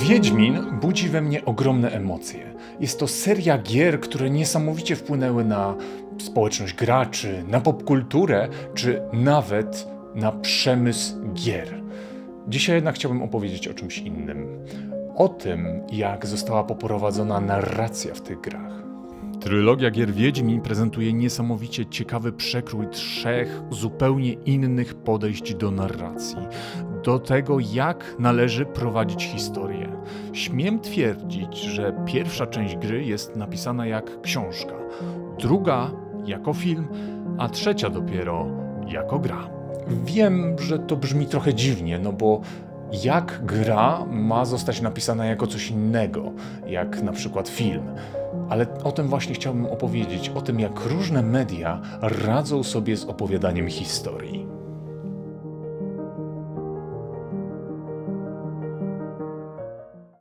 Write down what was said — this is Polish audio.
Wiedźmin budzi we mnie ogromne emocje. Jest to seria gier, które niesamowicie wpłynęły na społeczność graczy, na popkulturę, czy nawet na przemysł gier. Dzisiaj jednak chciałbym opowiedzieć o czymś innym. O tym, jak została poprowadzona narracja w tych grach. Trylogia gier Wiedźmin prezentuje niesamowicie ciekawy przekrój trzech zupełnie innych podejść do narracji, do tego, jak należy prowadzić historię. Śmiem twierdzić, że pierwsza część gry jest napisana jak książka, druga jako film, a trzecia dopiero jako gra. Wiem, że to brzmi trochę dziwnie, no bo jak gra ma zostać napisana jako coś innego, jak na przykład film. Ale o tym właśnie chciałbym opowiedzieć, o tym jak różne media radzą sobie z opowiadaniem historii.